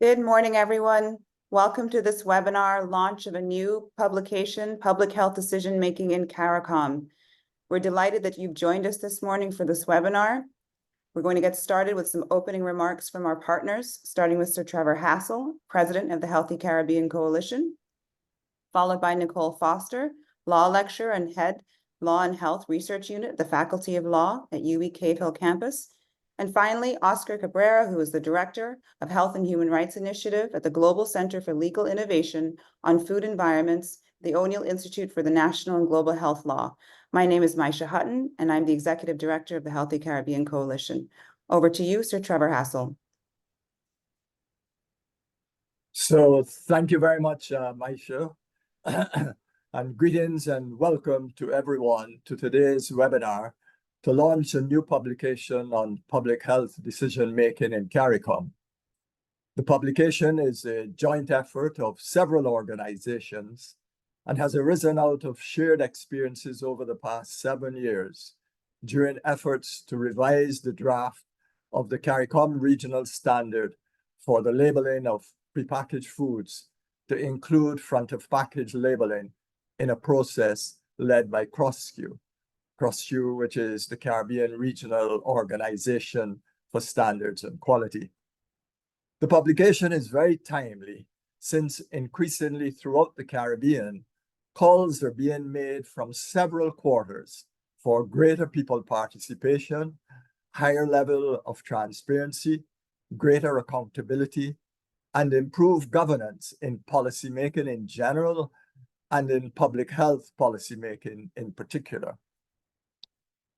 Good morning, everyone. Welcome to this webinar, launch of a new publication, Public Health Decision Making in CARICOM. We're delighted that you've joined us this morning for this webinar. We're going to get started with some opening remarks from our partners, starting with Sir Trevor Hassell, President of the Healthy Caribbean Coalition, followed by Nicole Foster, Law Lecturer and Head Law and Health Research Unit, the Faculty of Law at UWI Cave Hill Campus. And finally, Oscar Cabrera, who is the Director of Health and Human Rights Initiative at the Global Center for Legal Innovation on Food Environments, the O'Neill Institute for the National and Global Health Law. My name is Maisha Hutton, and I'm the Executive Director of the Healthy Caribbean Coalition. Over to you, Sir Trevor Hassell. So thank you very much, Maisha, and greetings and welcome to everyone to today's webinar to launch a new publication on public health decision-making in CARICOM. The publication is a joint effort of several organizations and has arisen out of shared experiences over the past 7 years during efforts to revise the draft of the CARICOM Regional Standard for the labeling of prepackaged foods to include front-of-package labeling in a process led by CROSSQ, which is the Caribbean Regional Organization for Standards and Quality. The publication is very timely since increasingly throughout the Caribbean, calls are being made from several quarters for greater people participation, higher level of transparency, greater accountability, and improved governance in policymaking in general and in public health policymaking in particular.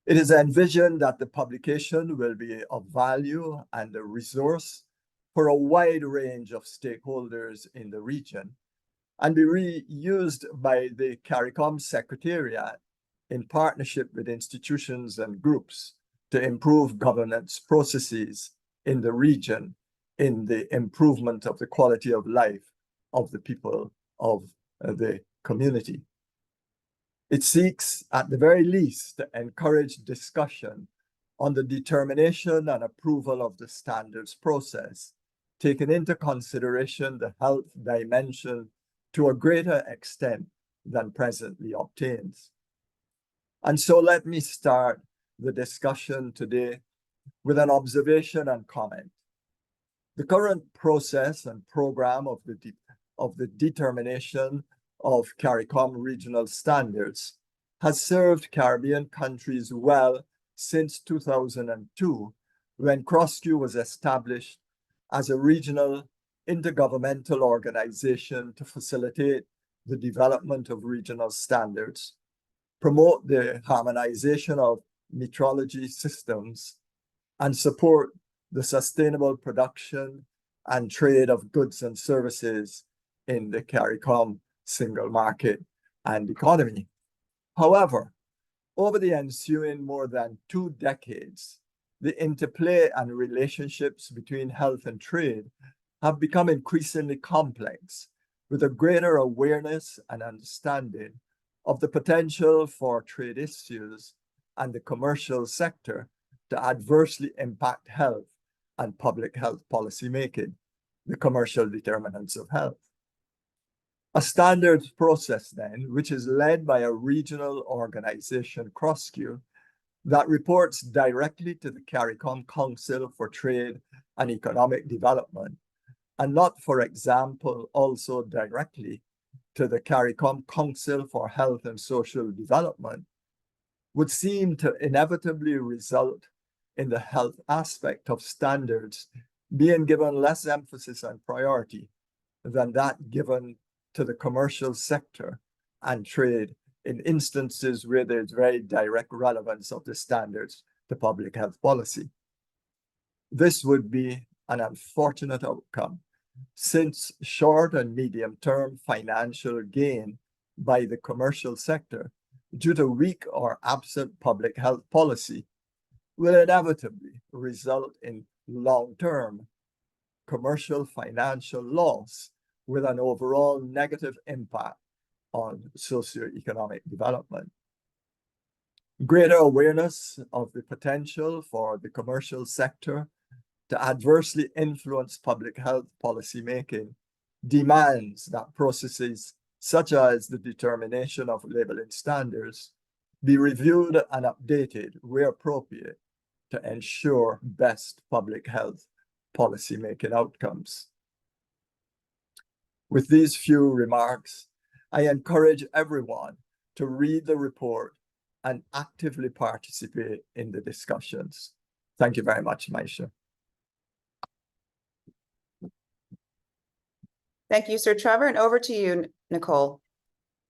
It is envisioned that the publication will be of value and a resource for a wide range of stakeholders in the region and be reused by the CARICOM Secretariat in partnership with institutions and groups to improve governance processes in the region in the improvement of the quality of life of the people of the community. It seeks, at the very least, to encourage discussion on the determination and approval of the standards process, taking into consideration the health dimension to a greater extent than presently obtains. And so let me start the discussion today with an observation and comment. The current process and program of the determination of CARICOM regional standards has served Caribbean countries well since 2002, when CROSSQ was established as a regional intergovernmental organization to facilitate the development of regional standards, promote the harmonization of metrology systems, and support the sustainable production and trade of goods and services in the CARICOM single market and economy. However, over the ensuing more than 2 decades, the interplay and relationships between health and trade have become increasingly complex, with a greater awareness and understanding of the potential for trade issues and the commercial sector to adversely impact health and public health policymaking, the commercial determinants of health. A standards process then, which is led by a regional organization, CROSSQ, that reports directly to the CARICOM Council for Trade and Economic Development, and not, for example, also directly to the CARICOM Council for Health and Social Development, would seem to inevitably result in the health aspect of standards being given less emphasis and priority than that given to the commercial sector and trade in instances where there's very direct relevance of the standards to public health policy. This would be an unfortunate outcome, since short and medium-term financial gain by the commercial sector due to weak or absent public health policy will inevitably result in long-term commercial financial loss with an overall negative impact on socioeconomic development. Greater awareness of the potential for the commercial sector to adversely influence public health policy making demands that processes such as the determination of labeling standards be reviewed and updated where appropriate to ensure best public health policy making outcomes. With these few remarks, I encourage everyone to read the report and actively participate in the discussions. Thank you very much, Maisha. Thank you, Sir Trevor, and over to you, Nicole.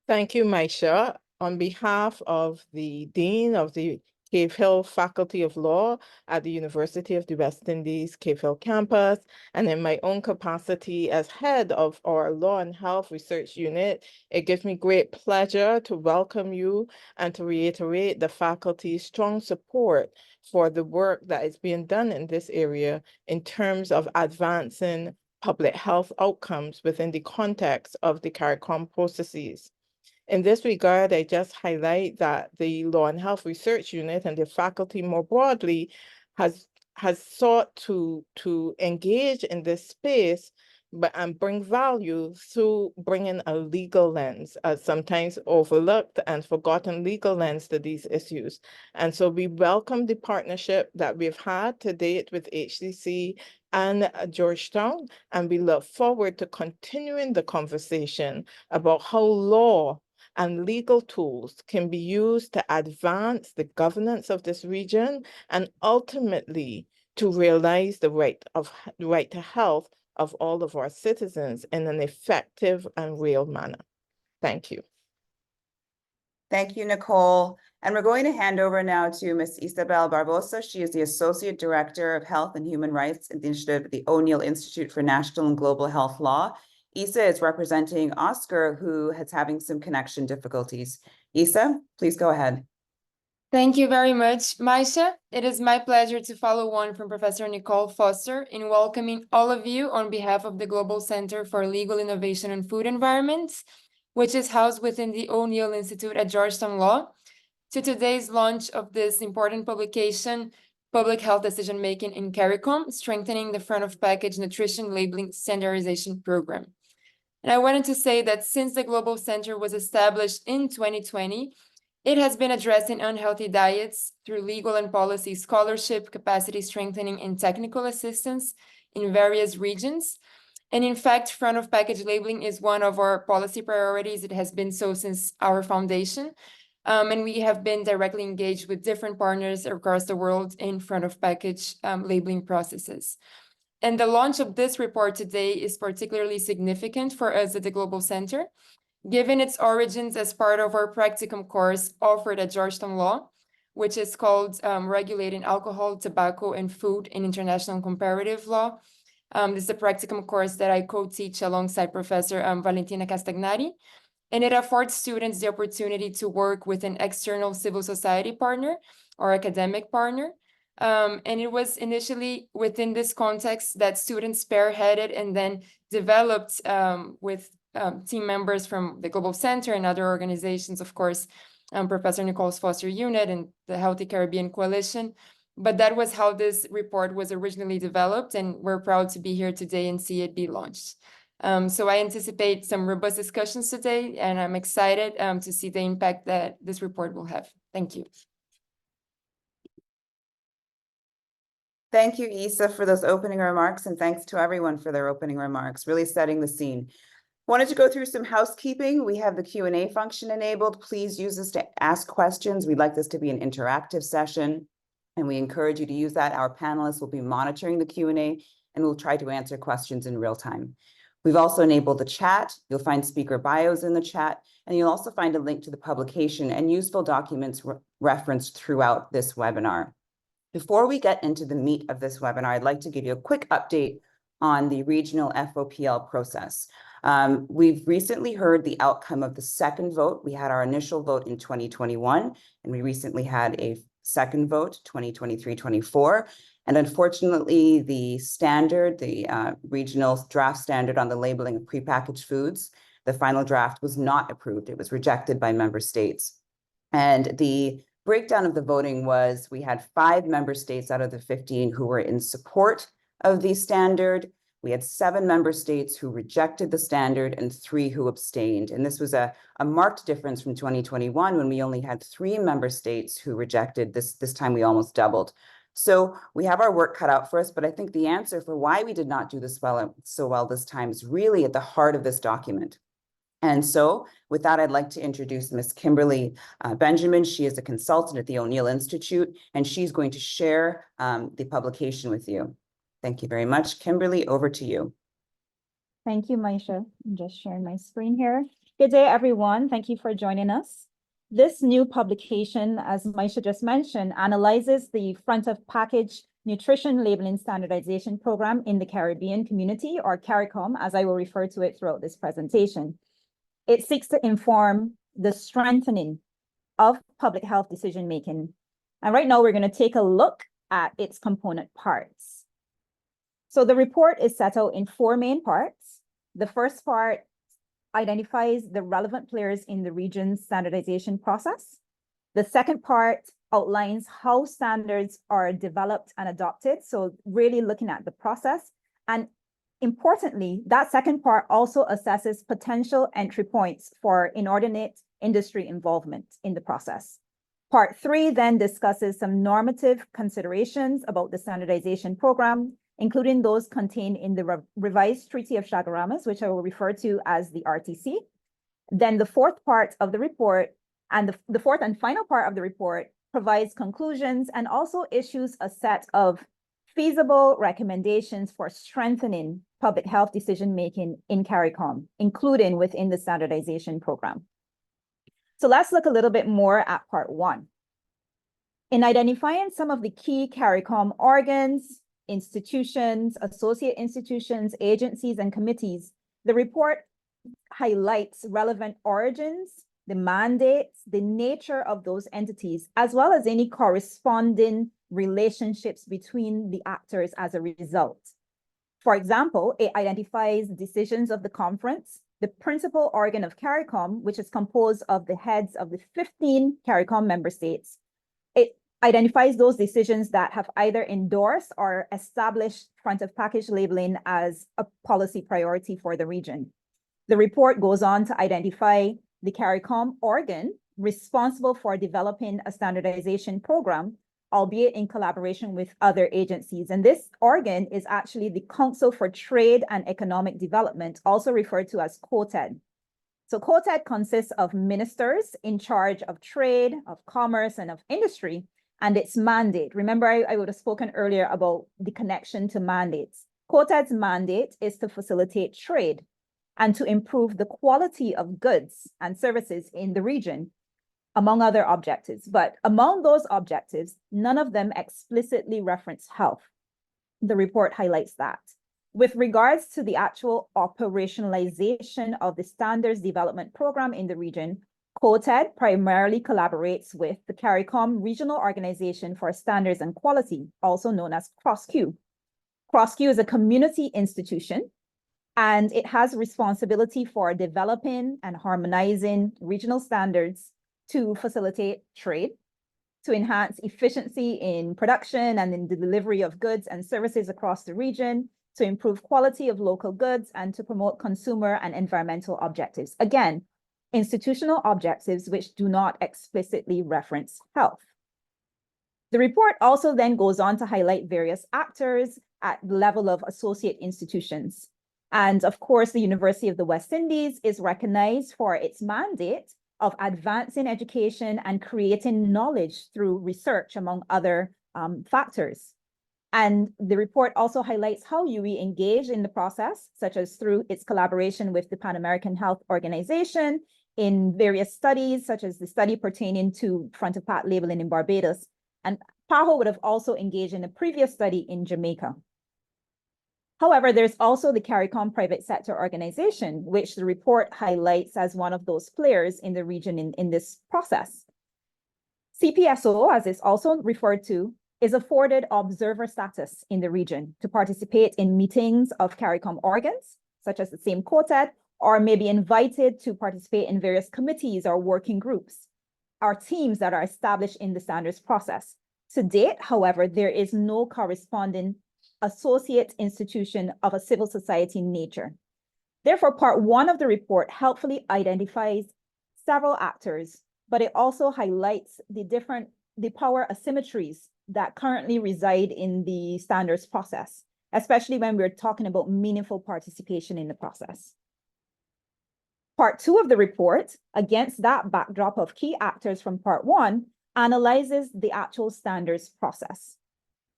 Thank you, Maisha. On behalf of the Dean of the Cave Hill Faculty of Law at the University of the West Indies Cave Hill campus, and in my own capacity as head of our Law and Health Research Unit, it gives me great pleasure to welcome you and to reiterate the faculty's strong support for the work that is being done in this area in terms of advancing public health outcomes within the context of the CARICOM processes. In this regard, I just highlight that the Law and Health Research Unit and the faculty more broadly has sought to engage in this space and bring value through bringing a legal lens, a sometimes overlooked and forgotten legal lens to these issues. And so we welcome the partnership that we've had to date with HCC and Georgetown, and we look forward to continuing the conversation about how law and legal tools can be used to advance the governance of this region and ultimately to realize the right to health of all of our citizens in an effective and real manner. Thank you. Thank you, Nicole. And we're going to hand over now to Ms. Isabel Barbosa. She is the Associate Director of Health and Human Rights Initiative at the O'Neill Institute for National and Global Health Law. Isa is representing Oscar, who is having some connection difficulties. Isa, please go ahead. Thank you very much, Maisha. It is my pleasure to follow on from Professor Nicole Foster in welcoming all of you on behalf of the Global Center for Legal Innovation and Food Environments, which is housed within the O'Neill Institute at Georgetown Law, to today's launch of this important publication, Public Health Decision Making in CARICOM, Strengthening the Front of Package Nutrition Labeling Standardization Program. And I wanted to say that since the Global Center was established in 2020, it has been addressing unhealthy diets through legal and policy scholarship, capacity strengthening, and technical assistance in various regions. And in fact, front of package labeling is one of our policy priorities. It has been so since our foundation. And we have been directly engaged with different partners across the world in front of package labeling processes. And the launch of this report today is particularly significant for us at the Global Center, given its origins as part of our practicum course offered at Georgetown Law, which is called Regulating Alcohol, Tobacco, and Food in International Comparative Law. This is a practicum course that I co-teach alongside Professor Valentina Castagnari, and it affords students the opportunity to work with an external civil society partner or academic partner. And it was initially within this context that students spearheaded and then developed with team members from the Global Center and other organizations, of course, Professor Nicole's Foster Unit and the Healthy Caribbean Coalition. But that was how this report was originally developed, and we're proud to be here today and see it be launched. So I anticipate some robust discussions today, and I'm excited to see the impact that this report will have. Thank you. Thank you, Isa, for those opening remarks, and thanks to everyone for their opening remarks, really setting the scene. Wanted to go through some housekeeping. We have the Q&A function enabled. Please use this to ask questions. We'd like this to be an interactive session, and we encourage you to use that. Our panelists will be monitoring the Q&A, and we'll try to answer questions in real time. We've also enabled the chat. You'll find speaker bios in the chat, and you'll also find a link to the publication and useful documents referenced throughout this webinar. Before we get into the meat of this webinar, I'd like to give you a quick update on the regional FOPL process. We've recently heard the outcome of the second vote. We had our initial vote in 2021, and we recently had a second vote, 2023-24. And unfortunately, the standard, the regional draft standard on the labeling of prepackaged foods, the final draft was not approved. It was rejected by member states. And the breakdown of the voting was we had 5 member states out of the 15 who were in support of the standard. We had 7 member states who rejected the standard and 3 who abstained. And this was a marked difference from 2021 when we only had 3 member states who rejected. This time we almost doubled. So we have our work cut out for us, but I think the answer for why we did not do this so well this time is really at the heart of this document. And so with that, I'd like to introduce Ms. Kimberly Benjamin. She is a consultant at the O'Neill Institute, and she's going to share the publication with you. Thank you very much. Kimberly, over to you. Thank you, Maisha. I'm just sharing my screen here. Good day, everyone. Thank you for joining us. This new publication, as Maisha just mentioned, analyzes the front of package nutrition labeling standardization program in the Caribbean community, or CARICOM, as I will refer to it throughout this presentation. It seeks to inform the strengthening of public health decision-making. And right now we're going to take a look at its component parts. So the report is set out in 4 main parts. The first part identifies the relevant players in the region's standardization process. The second part outlines how standards are developed and adopted. So really looking at the process. And importantly, that second part also assesses potential entry points for inordinate industry involvement in the process. Part 3 then discusses some normative considerations about the standardization program, including those contained in the revised Treaty of Chaguaramas, which I will refer to as the RTC. Then the fourth part of the report, and the fourth and final part of the report, provides conclusions and also issues a set of feasible recommendations for strengthening public health decision-making in CARICOM, including within the standardization program. So let's look a little bit more at part 1. In identifying some of the key CARICOM organs, institutions, associate institutions, agencies, and committees, the report highlights relevant origins, the mandates, the nature of those entities, as well as any corresponding relationships between the actors as a result. For example, it identifies decisions of the conference, the principal organ of CARICOM, which is composed of the heads of the 15 CARICOM member states. It identifies those decisions that have either endorsed or established front of package labeling as a policy priority for the region. The report goes on to identify the CARICOM organ responsible for developing a standardization program, albeit in collaboration with other agencies. And this organ is actually the Council for Trade and Economic Development, also referred to as COTED. So COTED consists of ministers in charge of trade, of commerce, and of industry, and its mandate. Remember, I would have spoken earlier about the connection to mandates. COTED's mandate is to facilitate trade and to improve the quality of goods and services in the region, among other objectives. But among those objectives, none of them explicitly reference health. The report highlights that. With regards to the actual operationalization of the standards development program in the region, COTED primarily collaborates with the CARICOM Regional Organisation for Standards and Quality, also known as CROSQ. CROSQ is a community institution, and it has responsibility for developing and harmonizing regional standards to facilitate trade, to enhance efficiency in production and in the delivery of goods and services across the region, to improve quality of local goods, and to promote consumer and environmental objectives. Again, institutional objectives which do not explicitly reference health. The report also then goes on to highlight various actors at the level of associate institutions. And of course, the University of the West Indies is recognized for its mandate of advancing education and creating knowledge through research, among other factors. And the report also highlights how UE engaged in the process, such as through its collaboration with the Pan American Health Organization in various studies, such as the study pertaining to front of pack labeling in Barbados. And PAHO would have also engaged in a previous study in Jamaica. However, there's also the CARICOM Private Sector Organization, which the report highlights as one of those players in the region in this process. CPSO, as it's also referred to, is afforded observer status in the region to participate in meetings of CARICOM organs, such as the same COTED, or may be invited to participate in various committees or working groups, or teams that are established in the standards process. To date, however, there is no corresponding associate institution of a civil society nature. Therefore, part 1 of the report helpfully identifies several actors, but it also highlights the power asymmetries that currently reside in the standards process, especially when we're talking about meaningful participation in the process. Part 2 of the report, against that backdrop of key actors from part 1, analyzes the actual standards process.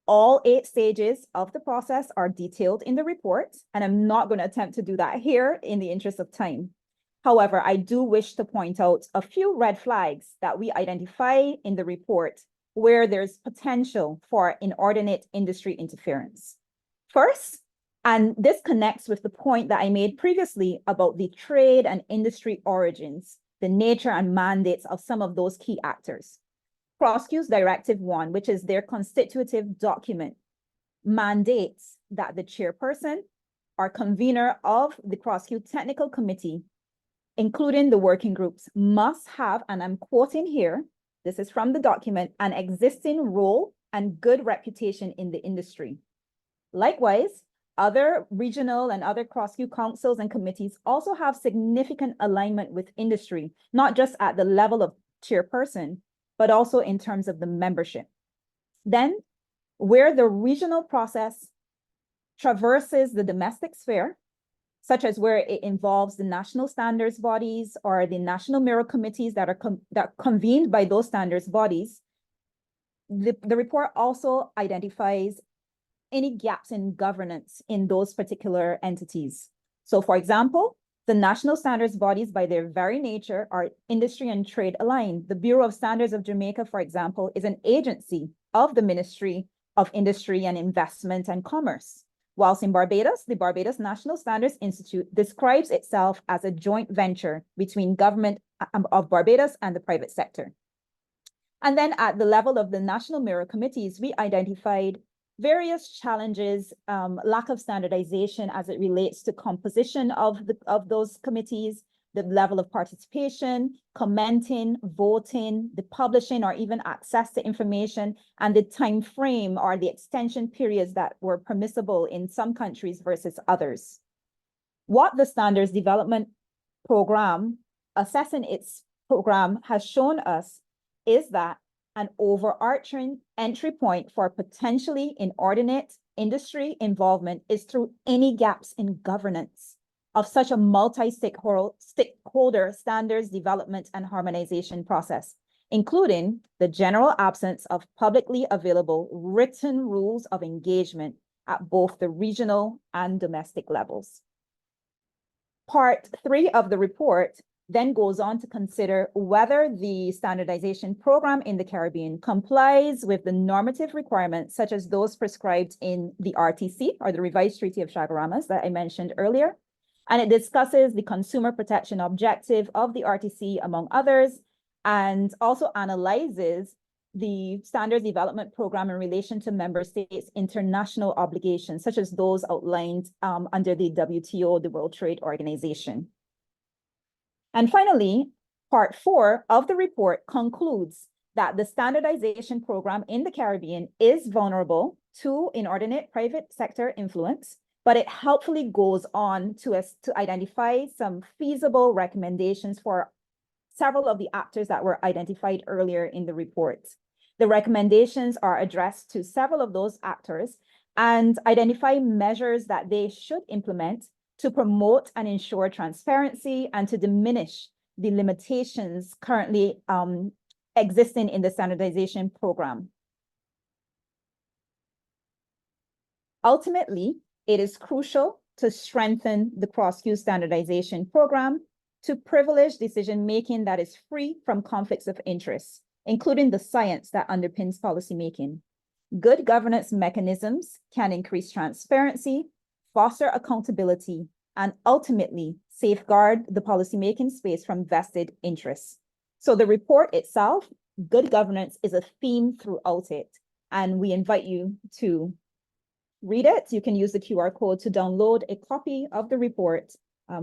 All 8 stages of the process are detailed in the report, and I'm not going to attempt to do that here in the interest of time. However, I do wish to point out a few red flags that we identify in the report where there's potential for inordinate industry interference. First, and this connects with the point that I made previously about the trade and industry origins, the nature and mandates of some of those key actors. CROSCU's Directive 1, which is their constitutive document, mandates that the chairperson or convener of the CROSCU Technical Committee, including the working groups, must have, and I'm quoting here, this is from the document, an existing role and good reputation in the industry. Likewise, other regional and other CROSCU councils and committees also have significant alignment with industry, not just at the level of chairperson, but also in terms of the membership. Then, where the regional process traverses the domestic sphere, such as where it involves the national standards bodies or the national mirror committees that are convened by those standards bodies, the report also identifies any gaps in governance in those particular entities. So for example, the national standards bodies by their very nature are industry and trade aligned. The Bureau of Standards of Jamaica, for example, is an agency of the Ministry of Industry and Investment and Commerce. Whilst in Barbados, the Barbados National Standards Institute describes itself as a joint venture between government of Barbados and the private sector. And then at the level of the National Mirror Committees, we identified various challenges, lack of standardization as it relates to composition of those committees, the level of participation, commenting, voting, the publishing or even access to information, and the time frame or the extension periods that were permissible in some countries versus others. What the Standards Development Program, assessing its program, has shown us is that an overarching entry point for potentially inordinate industry involvement is through any gaps in governance of such a multi-stakeholder standards development and harmonization process, including the general absence of publicly available written rules of engagement at both the regional and domestic levels. Part 3 of the report then goes on to consider whether the standardization program in the Caribbean complies with the normative requirements, such as those prescribed in the RTC, or the Revised Treaty of Chaguaramas that I mentioned earlier. And it discusses the consumer protection objective of the RTC, among others, and also analyzes the standards development program in relation to member states' international obligations, such as those outlined under the WTO, the World Trade Organization. And finally, part 4 of the report concludes that the standardization program in the Caribbean is vulnerable to inordinate private sector influence, but it helpfully goes on to identify some feasible recommendations for several of the actors that were identified earlier in the report. The recommendations are addressed to several of those actors and identify measures that they should implement to promote and ensure transparency and to diminish the limitations currently existing in the standardization program. Ultimately, it is crucial to strengthen the CROSCU standardization program to privilege decision-making that is free from conflicts of interest, including the science that underpins policymaking. Good governance mechanisms can increase transparency, foster accountability, and ultimately safeguard the policymaking space from vested interests. So the report itself, good governance, is a theme throughout it, and we invite you to read it. You can use the QR code to download a copy of the report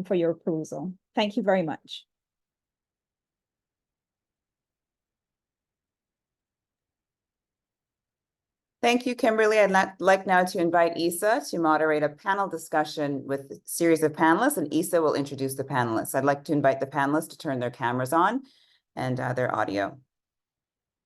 for your perusal. Thank you very much. Thank you, Kimberly. I'd like now to invite Isa to moderate a panel discussion with a series of panelists, and Isa will introduce the panelists. I'd like to invite the panelists to turn their cameras on and their audio.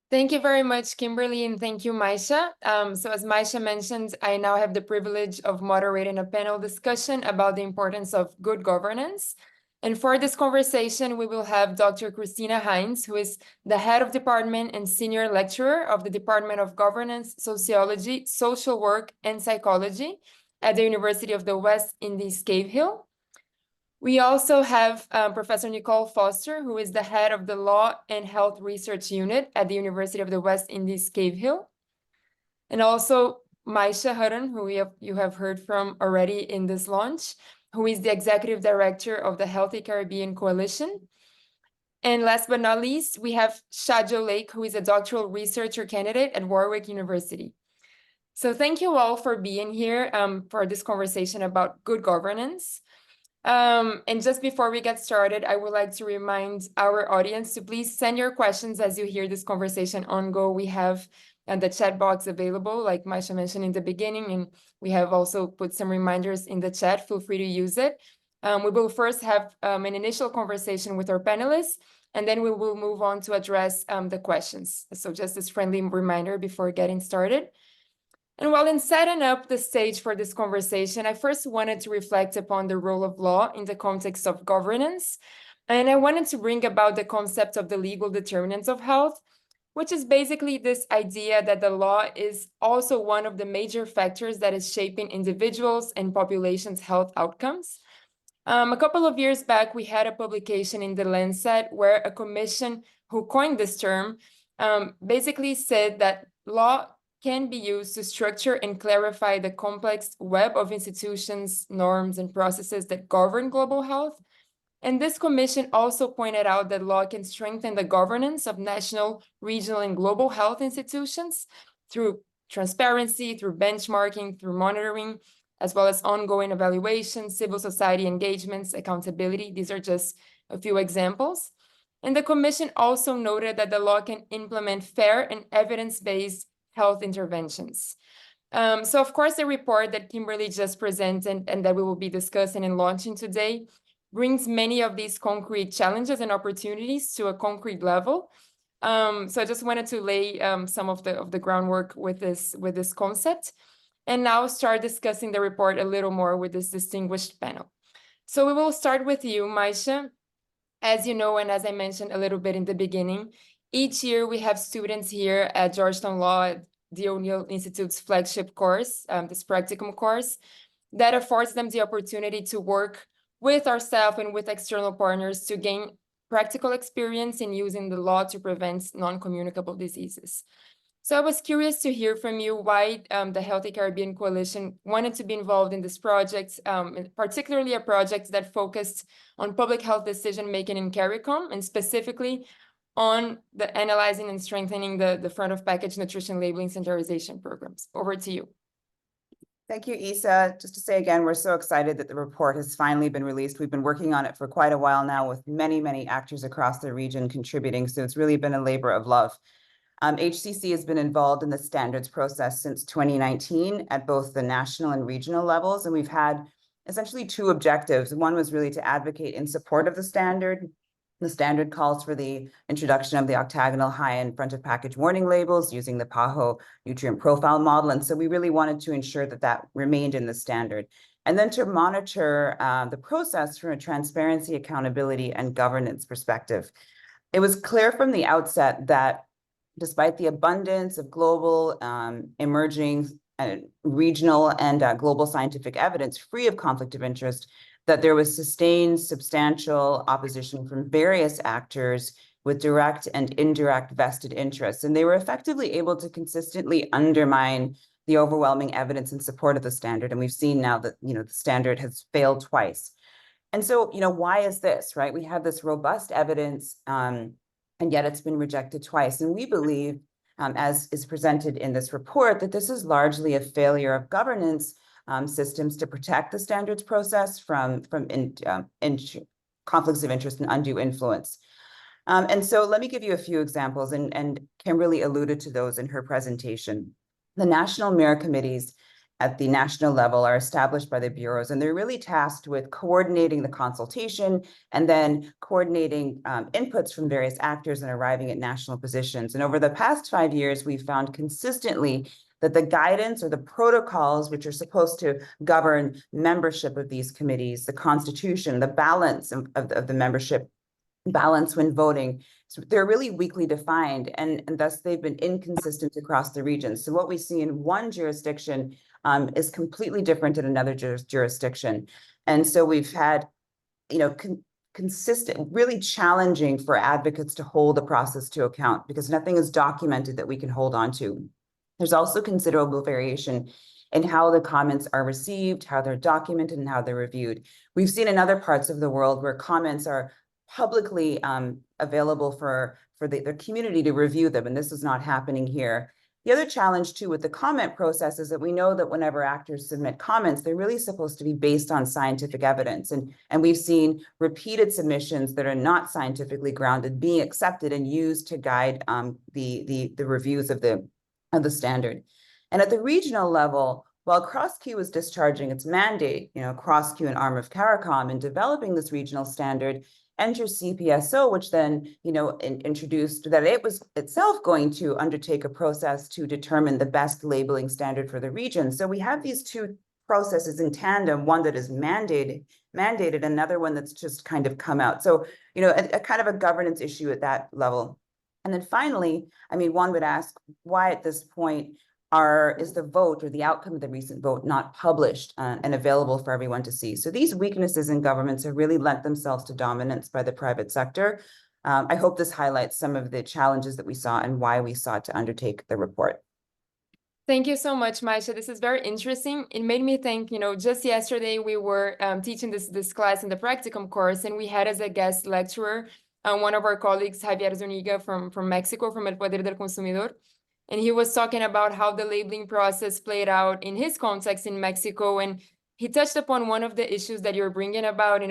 Thank you very much, Kimberly, and thank you, Maisha. So as Maisha mentioned, I now have the privilege of moderating a panel discussion about the importance of good governance. And for this conversation, we will have Dr. Christina Hines, who is the head of department and senior lecturer of the Department of Governance, Sociology, Social Work, and Psychology at the University of the West Indies Cave Hill. We also have Professor Nicole Foster, who is the head of the Law and Health Research Unit at the University of the West Indies Cave Hill. And also Maisha Hutton, who you have heard from already in this launch, who is the executive director of the Healthy Caribbean Coalition. And last but not least, we have Shajo Lake, who is a doctoral researcher candidate at Warwick University. So thank you all for being here for this conversation about good governance. And just before we get started, I would like to remind our audience to please send your questions as you hear this conversation on go. We have the chat box available, like Maisha mentioned in the beginning, and we have also put some reminders in the chat. Feel free to use it. We will first have an initial conversation with our panelists, and then we will move on to address the questions. So just this friendly reminder before getting started. And while in setting up the stage for this conversation, I first wanted to reflect upon the role of law in the context of governance. And I wanted to bring about the concept of the legal determinants of health, which is basically this idea that the law is also one of the major factors that is shaping individuals and populations' health outcomes. A couple of years back, we had a publication in The Lancet where a commission who coined this term basically said that law can be used to structure and clarify the complex web of institutions, norms, and processes that govern global health. And this commission also pointed out that law can strengthen the governance of national, regional, and global health institutions through transparency, through benchmarking, through monitoring, as well as ongoing evaluation, civil society engagements, accountability. These are just a few examples. And the commission also noted that the law can implement fair and evidence-based health interventions. So of course, the report that Kimberly just presented and that we will be discussing and launching today brings many of these concrete challenges and opportunities to a concrete level. So I just wanted to lay some of the groundwork with this concept, and now start discussing the report a little more with this distinguished panel. So we will start with you, Maisha. As you know, and as I mentioned a little bit in the beginning, each year we have students here at Georgetown Law, the O'Neill Institute's flagship course, this practicum course, that affords them the opportunity to work with our staff and with external partners to gain practical experience in using the law to prevent non-communicable diseases. So I was curious to hear from you why the Healthy Caribbean Coalition wanted to be involved in this project, particularly a project that focused on public health decision-making in CARICOM, and specifically on the analyzing and strengthening the front of package nutrition labeling standardization programs. Over to you. Thank you, Isa. Just to say again, we're so excited that the report has finally been released. We've been working on it for quite a while now with many, many actors across the region contributing. So it's really been a labor of love. HCC has been involved in the standards process since 2019 at both the national and regional levels. And we've had essentially two objectives. One was really to advocate in support of the standard. The standard calls for the introduction of the octagonal high and front of package warning labels using the PAHO nutrient profile model. And so we really wanted to ensure that that remained in the standard. And then to monitor the process from a transparency, accountability, and governance perspective. It was clear from the outset that despite the abundance of global, emerging, regional, and global scientific evidence free of conflict of interest, that there was sustained substantial opposition from various actors with direct and indirect vested interests. And they were effectively able to consistently undermine the overwhelming evidence in support of the standard. And we've seen now that, the standard has failed twice. And so, why is this, right? We have this robust evidence, and yet it's been rejected twice. And we believe, as is presented in this report, that this is largely a failure of governance systems to protect the standards process from conflicts of interest and undue influence. And so let me give you a few examples, and Kimberly alluded to those in her presentation. The national merit committees at the national level are established by the bureaus, and they're really tasked with coordinating the consultation and then coordinating inputs from various actors and arriving at national positions. And over the past 5 years, we've found consistently that the guidance or the protocols which are supposed to govern membership of these committees, the constitution, the balance of the membership, balance when voting, so they're really weakly defined, and thus they've been inconsistent across the region. So what we see in one jurisdiction is completely different in another jurisdiction. And so we've had, consistent, really challenging for advocates to hold the process to account because nothing is documented that we can hold on to. There's also considerable variation in how the comments are received, how they're documented, and how they're reviewed. We've seen in other parts of the world where comments are publicly available for the community to review them, and this is not happening here. The other challenge too with the comment process is that we know that whenever actors submit comments, they're really supposed to be based on scientific evidence, and we've seen repeated submissions that are not scientifically grounded being accepted and used to guide the reviews of the standard. And at the regional level, while CrossQ is discharging its mandate, CrossQ, an arm of CARICOM, in developing this regional standard, enters CPSO, which then, introduced that it was itself going to undertake a process to determine the best labeling standard for the region. So we have these two processes in tandem, one that is mandated, another one that's just kind of come out. So, a kind of a governance issue at that level. And then finally, one would ask why at this point is the vote or the outcome of the recent vote not published and available for everyone to see. So these weaknesses in governments have really lent themselves to dominance by the private sector. I hope this highlights some of the challenges that we saw and why we sought to undertake the report. Thank you so much, Maisha. This is very interesting. It made me think, just yesterday we were teaching this class in the practicum course, and we had as a guest lecturer one of our colleagues, Javier Zuniga from Mexico, from El Poder del Consumidor. And he was talking about how the labeling process played out in his context in Mexico. And he touched upon one of the issues that you're bringing about,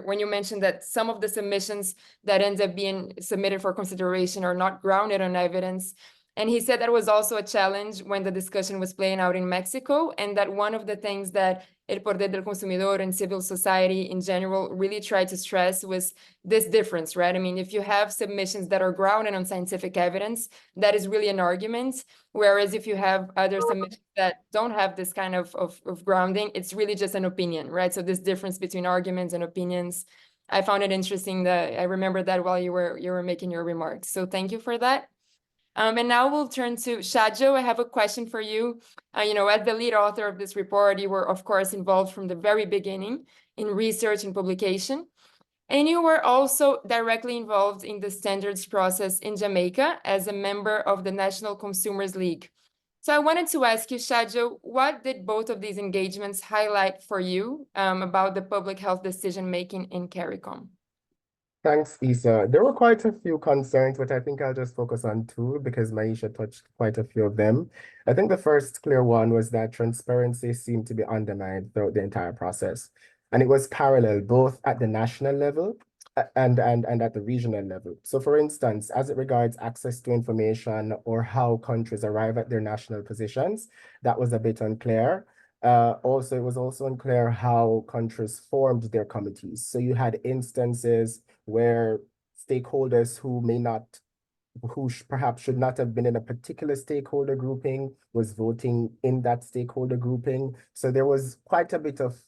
when you mentioned that some of the submissions that end up being submitted for consideration are not grounded on evidence. And he said that was also a challenge when the discussion was playing out in Mexico, and that one of the things that El Poder del Consumidor and civil society in general really tried to stress was this difference, right? If you have submissions that are grounded on scientific evidence, that is really an argument. Whereas if you have other submissions that don't have this kind of grounding, it's really just an opinion, right? So this difference between arguments and opinions, I found it interesting that I remember that while you were making your remarks. So thank you for that. And now we'll turn to Shajo. I have a question for you. As the lead author of this report, you were, of course, involved from the very beginning in research and publication. And you were also directly involved in the standards process in Jamaica as a member of the National Consumers League. So I wanted to ask you, Shajo, what did both of these engagements highlight for you about the public health decision-making in CARICOM? Thanks, Isa. There were quite a few concerns, but I think I'll just focus on two because Maisha touched quite a few of them. I think the first clear one was that transparency seemed to be undermined throughout the entire process. And it was parallel both at the national level and at the regional level. So for instance, as it regards access to information or how countries arrive at their national positions, that was a bit unclear. Also, it was also unclear how countries formed their committees. So you had instances where stakeholders who perhaps should not have been in a particular stakeholder grouping was voting in that stakeholder grouping. So there was quite a bit of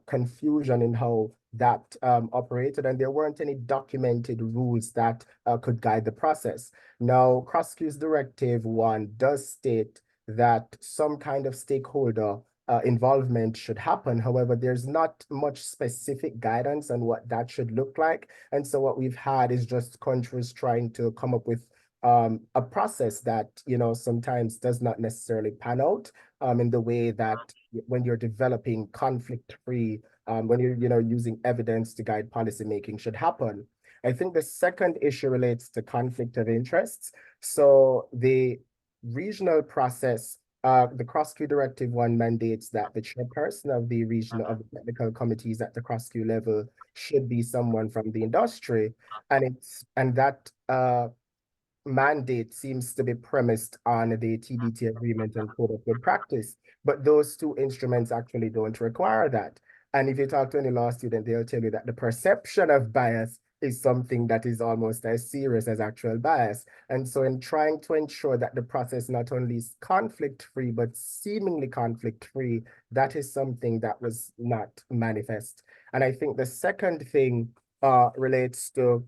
confusion in how that operated, and there weren't any documented rules that could guide the process. Now, CrossQ's Directive 1 does state that some kind of stakeholder involvement should happen. However, there's not much specific guidance on what that should look like. And so what we've had is just countries trying to come up with a process that, sometimes does not necessarily pan out in the way that when you're developing conflict-free, when you're using evidence to guide policymaking should happen. I think the second issue relates to conflict of interests. So the regional process, the CrossQ Directive 1 mandates that the chairperson of the regional of the technical committees at the CrossQ level should be someone from the industry, and that mandate seems to be premised on the TBT agreement and code of good practice, but those two instruments actually don't require that. And if you talk to any law student, they'll tell you that the perception of bias is something that is almost as serious as actual bias. And so in trying to ensure that the process not only is conflict-free, but seemingly conflict-free, that is something that was not manifest. And I think the second thing relates to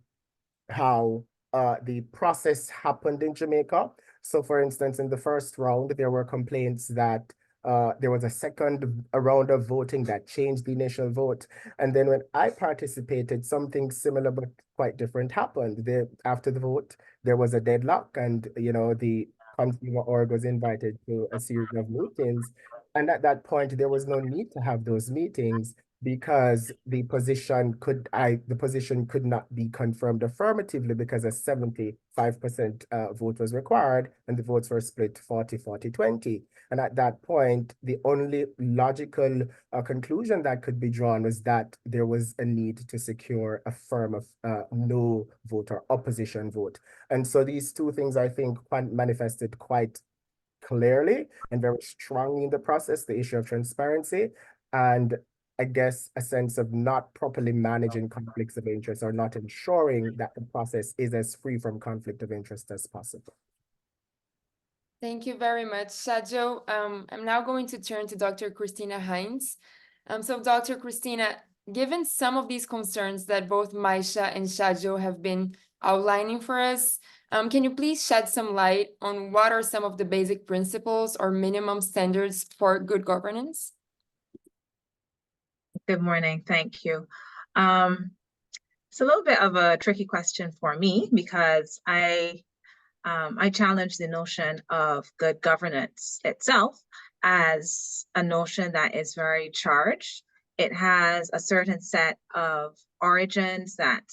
how the process happened in Jamaica. So for instance, in the first round, there were complaints that there was a second round of voting that changed the initial vote. And then when I participated, something similar but quite different happened. After the vote, there was a deadlock, and the consumer org was invited to a series of meetings. And at that point, there was no need to have those meetings because the position could not be confirmed affirmatively because a 75% vote was required, and the votes were split 40-40-20. And at that point, the only logical conclusion that could be drawn was that there was a need to secure a firm no vote or opposition vote. And so these two things, I think, manifested quite clearly and very strongly in the process, the issue of transparency and I guess a sense of not properly managing conflicts of interest or not ensuring that the process is as free from conflict of interest as possible. Thank you very much, Shajo. I'm now going to turn to Dr. Christina Hines. So Dr. Christina, given some of these concerns that both Maisha and Shajo have been outlining for us, can you please shed some light on what are some of the basic principles or minimum standards for good governance? Good morning, thank you. It's a little bit of a tricky question for me because I challenge the notion of good governance itself as a notion that is very charged. It has a certain set of origins that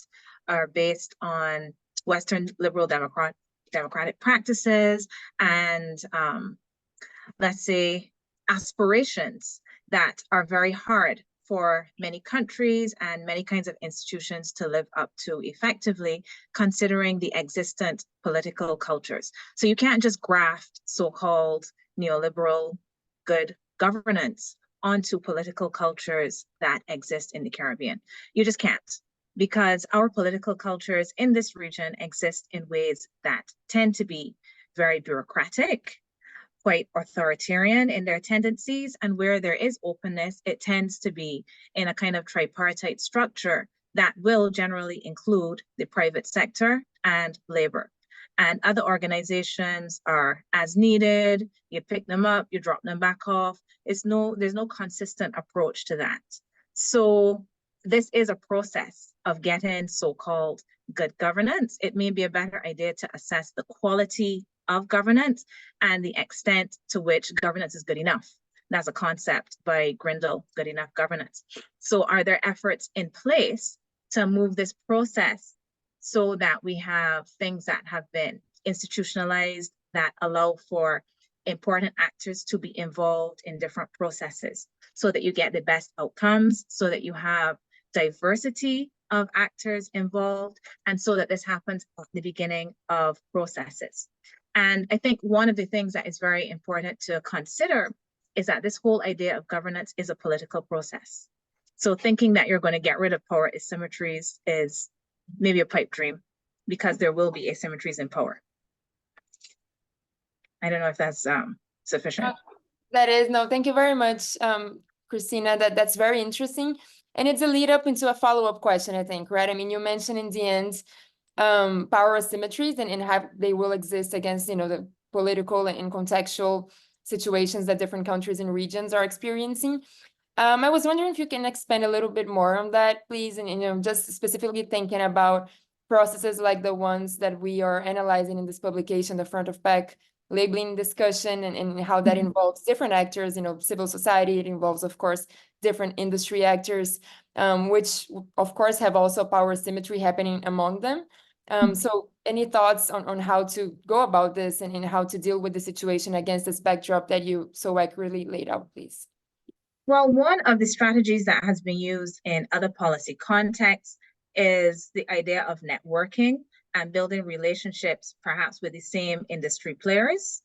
are based on Western liberal democratic practices and let's say aspirations that are very hard for many countries and many kinds of institutions to live up to effectively, considering the existent political cultures. So you can't just graft so-called neoliberal good governance onto political cultures that exist in the Caribbean. You just can't, because our political cultures in this region exist in ways that tend to be very bureaucratic, quite authoritarian in their tendencies, and where there is openness, it tends to be in a kind of tripartite structure that will generally include the private sector and labor. And other organizations are as needed, you pick them up, you drop them back off. There's no consistent approach to that. So this is a process of getting so-called good governance. It may be a better idea to assess the quality of governance and the extent to which governance is good enough. That's a concept by Grindle, good enough governance. So are there efforts in place to move this process so that we have things that have been institutionalized that allow for important actors to be involved in different processes so that you get the best outcomes, so that you have diversity of actors involved, and so that this happens at the beginning of processes. And I think one of the things that is very important to consider is that this whole idea of governance is a political process. So thinking that you're going to get rid of power asymmetries is maybe a pipe dream, because there will be asymmetries in power. I don't know if that's sufficient. That is, no, thank you very much, Christina. That's very interesting. And it's a lead up into a follow-up question, I think, right? I mean, you mentioned in the end, power asymmetries and how they will exist against, the political and contextual situations that different countries and regions are experiencing. I was wondering if you can expand a little bit more on that, please, and just specifically thinking about processes like the ones that we are analyzing in this publication, the front of pack labeling discussion, and how that involves different actors, civil society. It involves, of course, different industry actors, which of course have also power asymmetry happening among them. So any thoughts on how to go about this and how to deal with the situation against this backdrop that you so accurately laid out, please? Well, one of the strategies that has been used in other policy contexts is the idea of networking and building relationships perhaps with the same industry players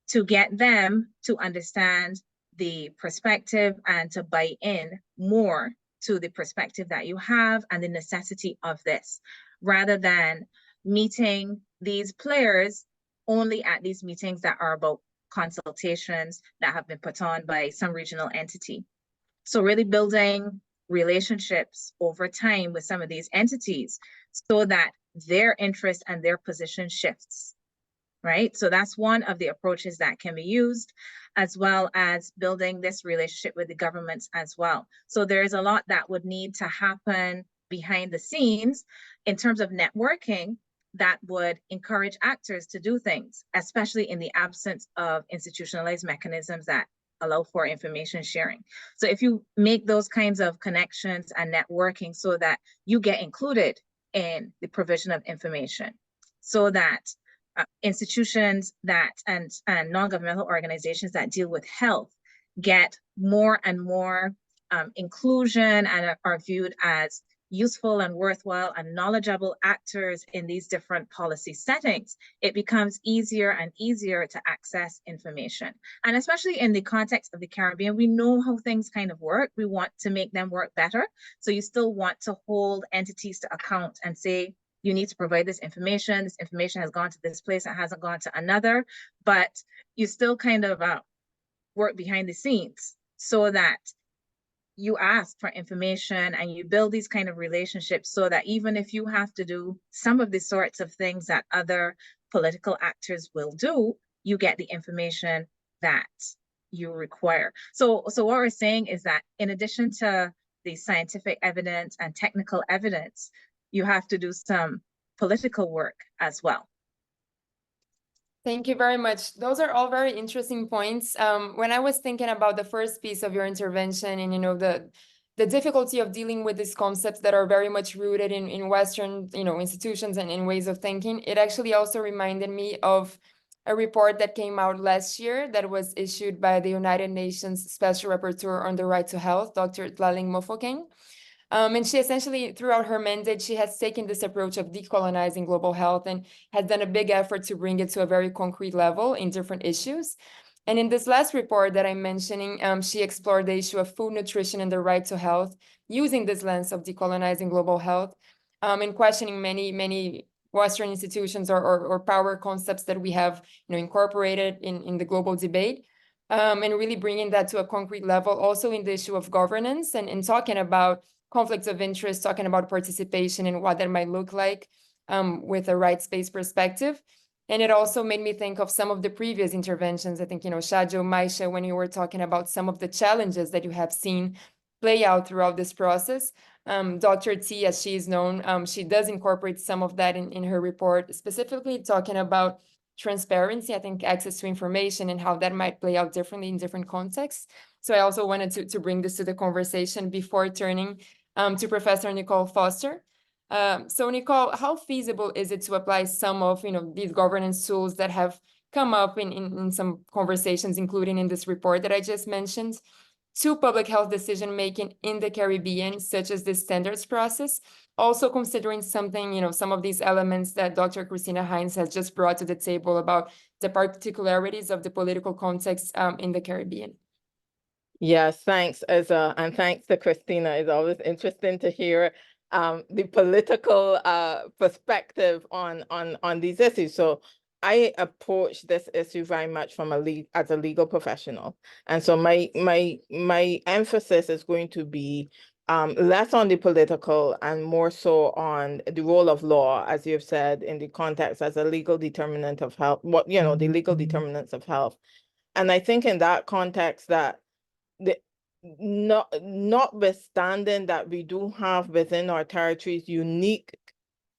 to get them to understand the perspective and to buy in more to the perspective that you have and the necessity of this, rather than meeting these players only at these meetings that are about consultations that have been put on by some regional entity. So really building relationships over time with some of these entities so that their interest and their position shifts, right? So that's one of the approaches that can be used, as well as building this relationship with the governments as well. So there's a lot that would need to happen behind the scenes in terms of networking that would encourage actors to do things, especially in the absence of institutionalized mechanisms that allow for information sharing. So if you make those kinds of connections and networking so that you get included in the provision of information, so that institutions that and non-governmental organizations that deal with health get more and more inclusion and are viewed as useful and worthwhile and knowledgeable actors in these different policy settings, it becomes easier and easier to access information. And especially in the context of the Caribbean, we know how things kind of work. We want to make them work better. So you still want to hold entities to account and say, you need to provide this information. This information has gone to this place, it hasn't gone to another, but you still kind of work behind the scenes so that you ask for information and you build these kind of relationships so that even if you have to do some of the sorts of things that other political actors will do, you get the information that you require. So what we're saying is that in addition to the scientific evidence and technical evidence, you have to do some political work as well. Thank you very much. Those are all very interesting points. When I was thinking about the first piece of your intervention and, the difficulty of dealing with these concepts that are very much rooted in Western, institutions and in ways of thinking, it actually also reminded me of a report that came out last year that was issued by the United Nations Special Rapporteur on the Right to Health, Dr. Tlaleng Mofokeng. And she essentially, throughout her mandate, she has taken this approach of decolonizing global health and has done a big effort to bring it to a very concrete level in different issues. And in this last report that I'm mentioning, she explored the issue of food, nutrition, and the right to health using this lens of decolonizing global health, and questioning many Western institutions or power concepts that we have incorporated in the global debate. And really bringing that to a concrete level, also in the issue of governance and talking about conflicts of interest, talking about participation and what that might look like with a rights-based perspective. And it also made me think of some of the previous interventions. I think, Shajo, Maisha, when you were talking about some of the challenges that you have seen play out throughout this process. Dr. T, as she is known, she does incorporate some of that in her report, specifically talking about transparency, I think access to information and how that might play out differently in different contexts. So I also wanted to bring this to the conversation before turning to Professor Nicole Foster. So Nicole, how feasible is it to apply some of these governance tools that have come up in some conversations, including in this report that I just mentioned, to public health decision-making in the Caribbean, such as the standards process, also considering something, some of these elements that Dr. Christina Hines has just brought to the table about the particularities of the political context in the Caribbean. Yes, thanks, Ezra, and thanks to Christina. It's always interesting to hear the political perspective on these issues. So I approach this issue very much from as a legal professional, and so my emphasis is going to be less on the political and more so on the role of law, as you've said, in the context as a legal determinant of health. The legal determinants of health, and I think in that context that notwithstanding that we do have within our territories unique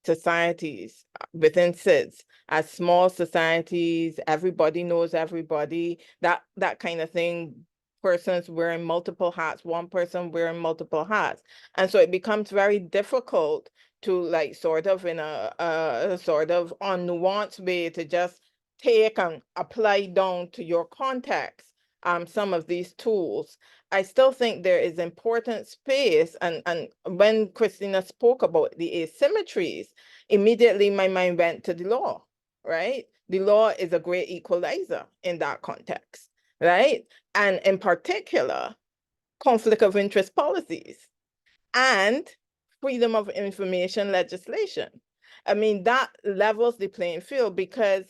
societies within SIDS as small societies, everybody knows everybody, that kind of thing, persons wearing multiple hats, one person wearing multiple hats. And so it becomes very difficult to sort of in a sort of unnuanced way to just take and apply down to your context some of these tools, I still think there is important space. And when Christina spoke about the asymmetries, immediately my mind went to the law, right? The law is a great equalizer in that context, right? And in particular, conflict of interest policies and freedom of information legislation. I mean, that levels the playing field because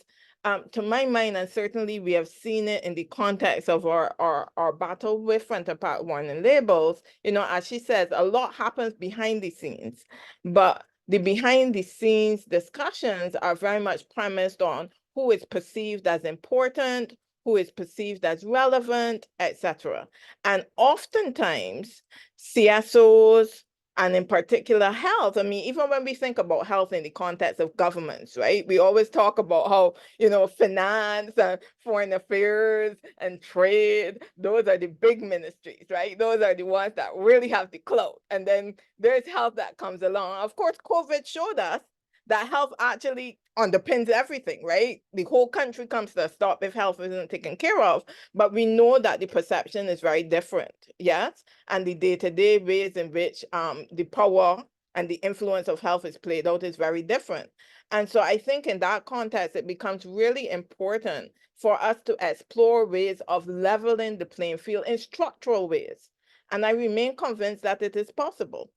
to my mind, and certainly we have seen it in the context of our battle with front-of-pack warning labels, you know, as she says, a lot happens behind the scenes, but the behind the scenes discussions are very much premised on who is perceived as important, who is perceived as relevant, etc. And oftentimes, CSOs, and in particular health, I mean, even when we think about health in the context of governments, right? We always talk about how, you know, finance and foreign affairs and trade, those are the big ministries, right? Those are the ones that really have the clout. And then there's health that comes along. Of course, COVID showed us that health actually underpins everything, right? The whole country comes to a stop if health isn't taken care of. But we know that the perception is very different, yes? And the day-to-day ways in which the power and the influence of health is played out is very different. And so I think in that context, it becomes really important for us to explore ways of leveling the playing field in structural ways. And I remain convinced that it is possible.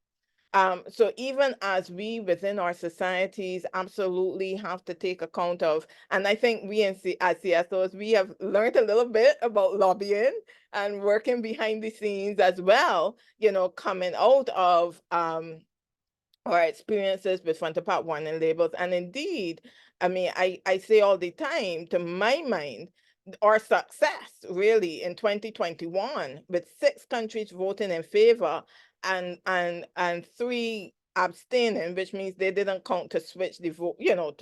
So even as we within our societies absolutely have to take account of, and I think we as CSOs, we have learned a little bit about lobbying and working behind the scenes as well, you know, coming out of our experiences with front-of-pack warning labels. And indeed, I mean, I say all the time, to my mind, our success really in 2021 with 6 countries voting in favor and 3 abstaining, which means they didn't count to switch the vote, you know,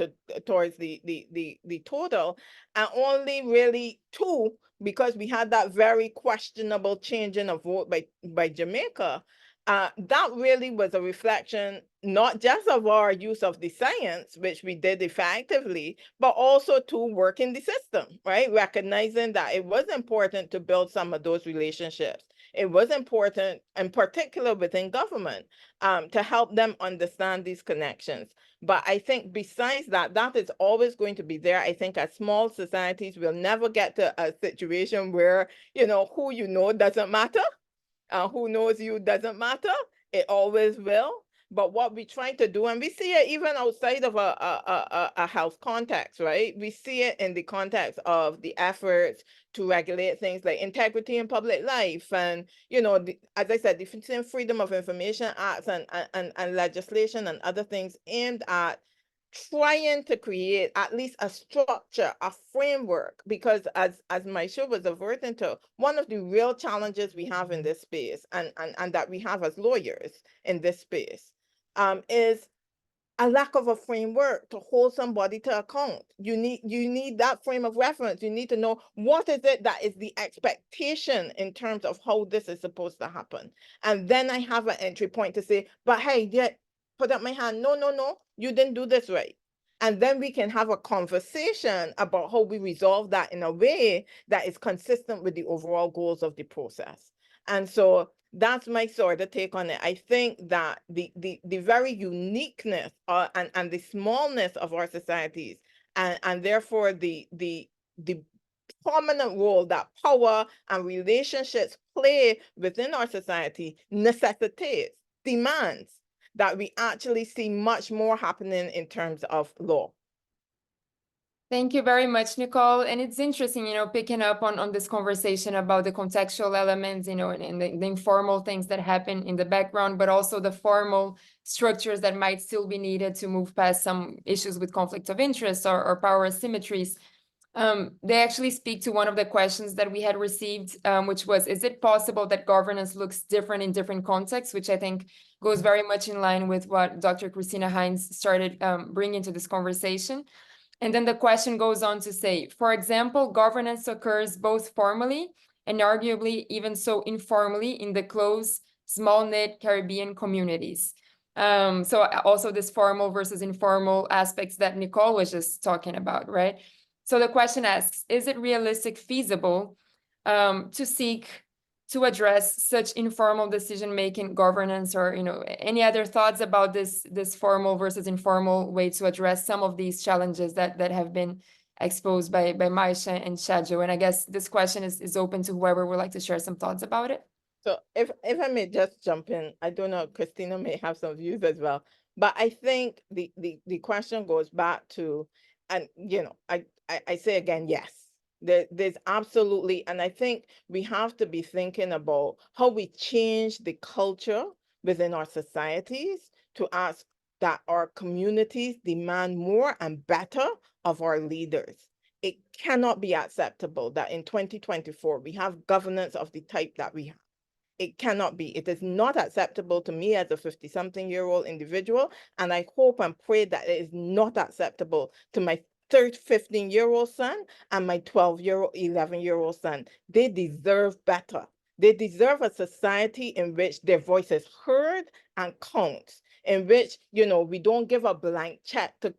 towards the total, and only really 2 because we had that very questionable changing of vote by Jamaica. That really was a reflection not just of our use of the science, which we did effectively, but also to work in the system, right? Recognizing that it was important to build some of those relationships. It was important, in particular within government, to help them understand these connections. But I think besides that, that is always going to be there. I think as small societies, we'll never get to a situation where, you know, who you know doesn't matter. Who knows you doesn't matter. It always will. But what we try to do, and we see it even outside of a health context, right? We see it in the context of the efforts to regulate things like integrity in public life, and you know, as I said, the Freedom of Information Acts and legislation and other things aimed at trying to create at least a structure, a framework, because as Maisha was averting to, one of the real challenges we have in this space and that we have as lawyers in this space is a lack of a framework to hold somebody to account. You need that frame of reference. You need to know what is it that is the expectation in terms of how this is supposed to happen. And then I have an entry point to say, but hey, yeah, put up my hand. No, you didn't do this right. And then we can have a conversation about how we resolve that in a way that is consistent with the overall goals of the process. And so that's my sort of take on it. I think that the very uniqueness and the smallness of our societies and therefore the prominent role that power and relationships play within our society necessitates, demands that we actually see much more happening in terms of law. Thank you very much, Nicole. And it's interesting, you know, picking up on this conversation about the contextual elements, you know, and the informal things that happen in the background, but also the formal structures that might still be needed to move past some issues with conflicts of interest or power asymmetries. They actually speak to one of the questions that we had received, which was, is it possible that governance looks different in different contexts, which I think goes very much in line with what Dr. Christina Hines started bringing to this conversation. And then the question goes on to say, for example, governance occurs both formally and arguably even so informally in the close, small-knit Caribbean communities. So also this formal versus informal aspects that Nicole was just talking about, right? So the question asks, is it realistic, feasible to seek to address such informal decision-making governance, or, any other thoughts about this formal versus informal way to address some of these challenges that have been exposed by Maisha and Shajo? And I guess this question is open to whoever would like to share some thoughts about it. So if I may just jump in, I don't know, Christina may have some views as well, but I think the question goes back to, and I say again, yes, there's absolutely, and I think we have to be thinking about how we change the culture within our societies to ask that our communities demand more and better of our leaders. It cannot be acceptable that in 2024, we have governance of the type that we have. It cannot be. It is not acceptable to me as a 50-something-year-old individual, and I hope and pray that it is not acceptable to my 15-year-old son and my 12-year-old, 11-year-old son. They deserve better. They deserve a society in which their voice is heard and counts, in which, we don't give a blank check to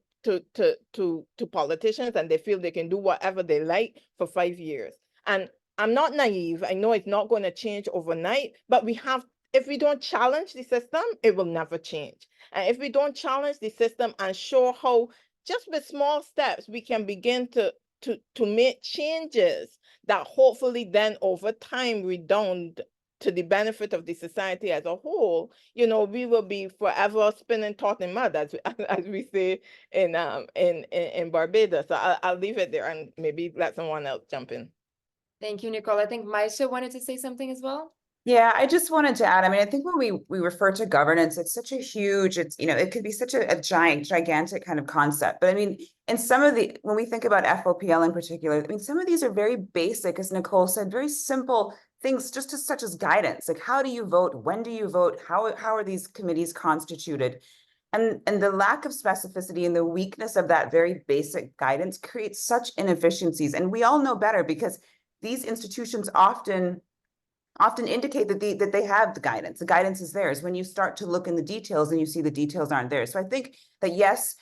politicians and they feel they can do whatever they like for 5 years. And I'm not naive. I know it's not going to change overnight, but if we don't challenge the system, it will never change. And if we don't challenge the system and show how just with small steps, we can begin to make changes that hopefully then over time redound to the benefit of the society as a whole, we will be forever spinning top in mud, as we say in Barbados. So I'll leave it there and maybe let someone else jump in. Thank you, Nicole. I think Maisha wanted to say something as well. Yeah, I just wanted to add, I think when we refer to governance, it's such a huge, it could be such a gigantic kind of concept. But in some of when we think about FOPL in particular, some of these are very basic, as Nicole said, very simple things, just such as guidance. Like, how do you vote? When do you vote? How are these committees constituted? And the lack of specificity and the weakness of that very basic guidance creates such inefficiencies. And we all know better, because these institutions often indicate that they have the guidance. The guidance is theirs. When you start to look in the details and you see the details aren't there. So I think that yes,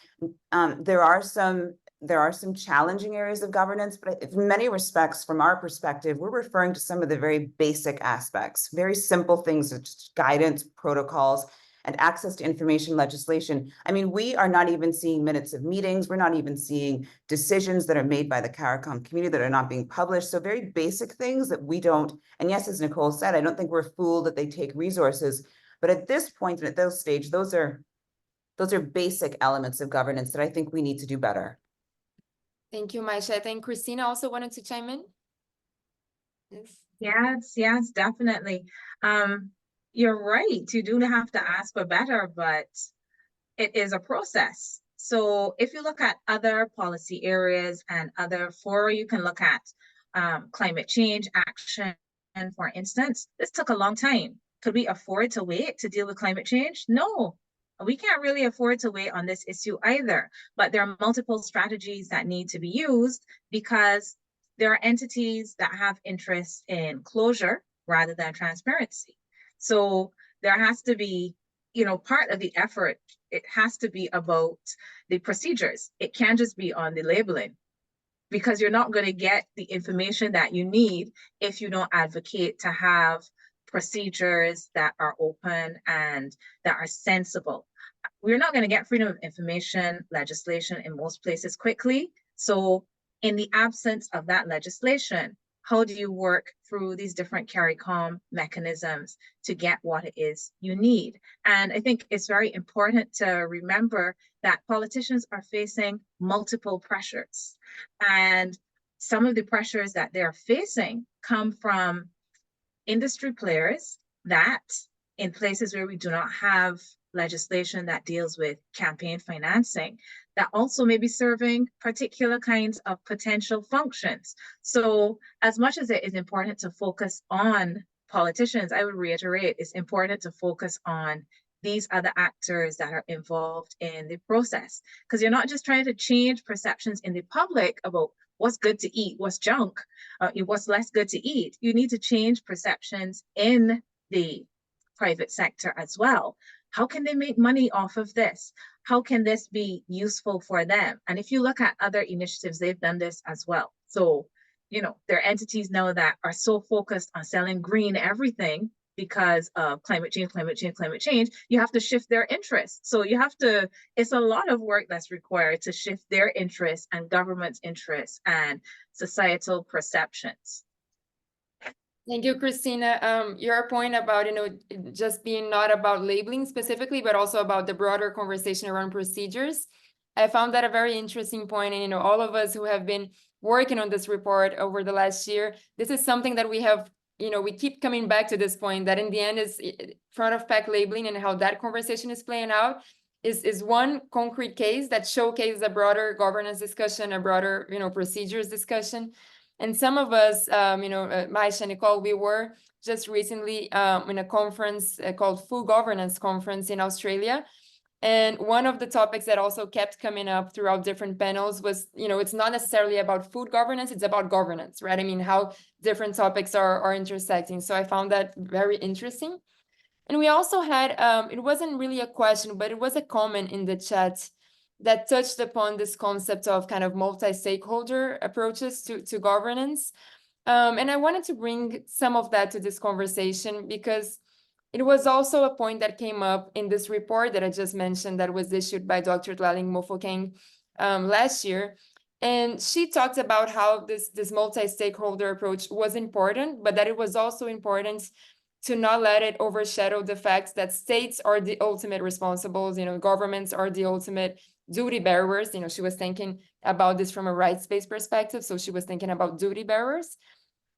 there are some challenging areas of governance, but in many respects, from our perspective, we're referring to some of the very basic aspects, very simple things, just guidance, protocols, and access to information legislation. We are not even seeing minutes of meetings. We're not even seeing decisions that are made by the CARICOM community that are not being published. So very basic things that we don't, and yes, as Nicole said, I don't think we're fooled that they take resources, but at this point and at this stage, those are basic elements of governance that I think we need to do better. Thank you, Maisha. I think Christina also wanted to chime in. Yes, definitely. You're right. You do have to ask for better, but it is a process. So if you look at other policy areas and other fora, you can look at climate change action. And for instance, this took a long time. Could we afford to wait to deal with climate change? No, we can't really afford to wait on this issue either. But there are multiple strategies that need to be used, because there are entities that have interest in closure rather than transparency. So there has to be, part of the effort, it has to be about the procedures. It can't just be on the labeling, because you're not going to get the information that you need if you don't advocate to have procedures that are open and that are sensible. We're not going to get freedom of information legislation in most places quickly. So in the absence of that legislation, how do you work through these different CARICOM mechanisms to get what it is you need? And I think it's very important to remember that politicians are facing multiple pressures. And some of the pressures that they're facing come from industry players that, in places where we do not have legislation that deals with campaign financing, that also may be serving particular kinds of potential functions. So as much as it is important to focus on politicians, I would reiterate, it's important to focus on these other actors that are involved in the process. Because you're not just trying to change perceptions in the public about what's good to eat, what's junk, what's less good to eat. You need to change perceptions in the private sector as well. How can they make money off of this? How can this be useful for them? And if you look at other initiatives, they've done this as well. So there are entities now that are so focused on selling green everything because of climate change, you have to shift their interests. So it's a lot of work that's required to shift their interests and government's interests and societal perceptions. Thank you, Christina. Your point about, just being not about labeling specifically, but also about the broader conversation around procedures. I found that a very interesting point. And, all of us who have been working on this report over the last year, this is something that we have, we keep coming back to this point that in the end is front of pack labeling and how that conversation is playing out is one concrete case that showcases a broader governance discussion, a broader, procedures discussion. And some of us, Maisha and Nicole, we were just recently in a conference called Food Governance Conference in Australia. And one of the topics that also kept coming up throughout different panels was, it's not necessarily about food governance, it's about governance, right? I mean, how different topics are intersecting. So I found that very interesting. And we also had, it wasn't really a question, but it was a comment in the chat that touched upon this concept of kind of multi-stakeholder approaches to governance. And I wanted to bring some of that to this conversation because it was also a point that came up in this report that I just mentioned that was issued by Dr. Dwelling Mofokeng last year. And she talked about how this multi-stakeholder approach was important, but that it was also important to not let it overshadow the fact that states are the ultimate responsibles, governments are the ultimate duty bearers. She was thinking about this from a rights-based perspective. So she was thinking about duty bearers.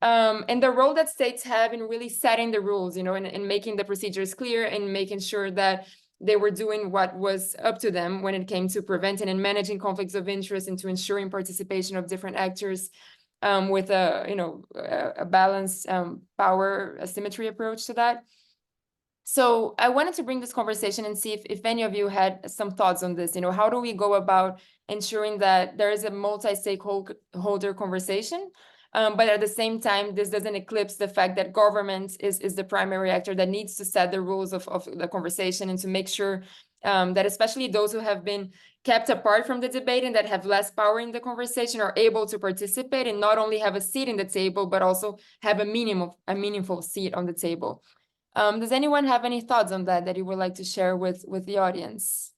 And the role that states have in really setting the rules, and making the procedures clear and making sure that they were doing what was up to them when it came to preventing and managing conflicts of interest and to ensuring participation of different actors with a balanced power asymmetry approach to that. So I wanted to bring this conversation and see if any of you had some thoughts on this. How do we go about ensuring that there is a multi-stakeholder conversation, but at the same time, this doesn't eclipse the fact that government is the primary actor that needs to set the rules of the conversation and to make sure that especially those who have been kept apart from the debate and that have less power in the conversation are able to participate and not only have a seat in the table, but also have a meaningful seat on the table. Does anyone have any thoughts on that you would like to share with the audience?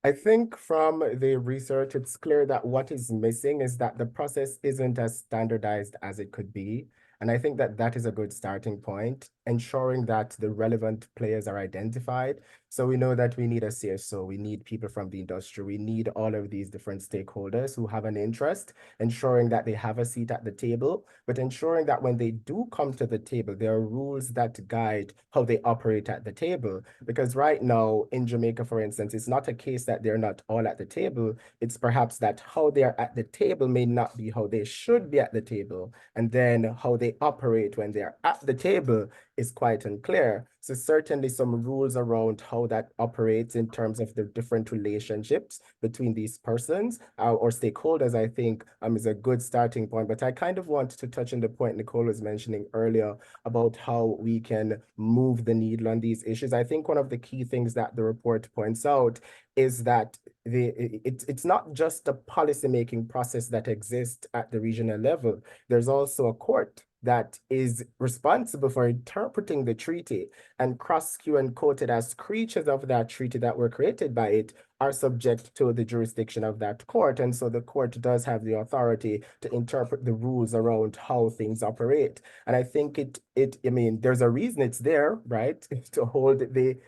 I think from the research, it's clear that what is missing is that the process isn't as standardized as it could be. And I think that that is a good starting point, ensuring that the relevant players are identified. So we know that we need a CSO, we need people from the industry, we need all of these different stakeholders who have an interest, ensuring that they have a seat at the table, but ensuring that when they do come to the table, there are rules that guide how they operate at the table. Because right now in Jamaica, for instance, it's not a case that they're not all at the table. It's perhaps that how they're at the table may not be how they should be at the table. And then how they operate when they're at the table is quite unclear. So certainly some rules around how that operates in terms of the different relationships between these persons or stakeholders, I think is a good starting point. But I kind of want to touch on the point Nicole was mentioning earlier about how we can move the needle on these issues. I think one of the key things that the report points out is that it's not just a policymaking process that exists at the regional level. There's also a court that is responsible for interpreting the treaty, and cross-Q and quoted as creatures of that treaty that were created by it are subject to the jurisdiction of that court. And so the court does have the authority to interpret the rules around how things operate. And I think there's a reason it's there, right? To hold the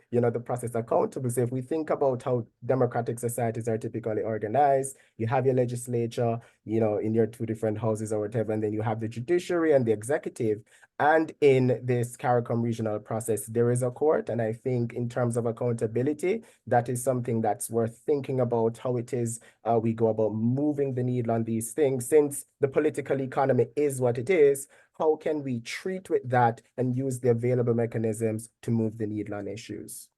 process accountable. So if we think about how democratic societies are typically organized, you have your legislature, in your two different houses or whatever, and then you have the judiciary and the executive. And in this CARICOM regional process, there is a court. And I think in terms of accountability, that is something that's worth thinking about, how it is we go about moving the needle on these things. Since the political economy is what it is, how can we treat with that and use the available mechanisms to move the needle on issues?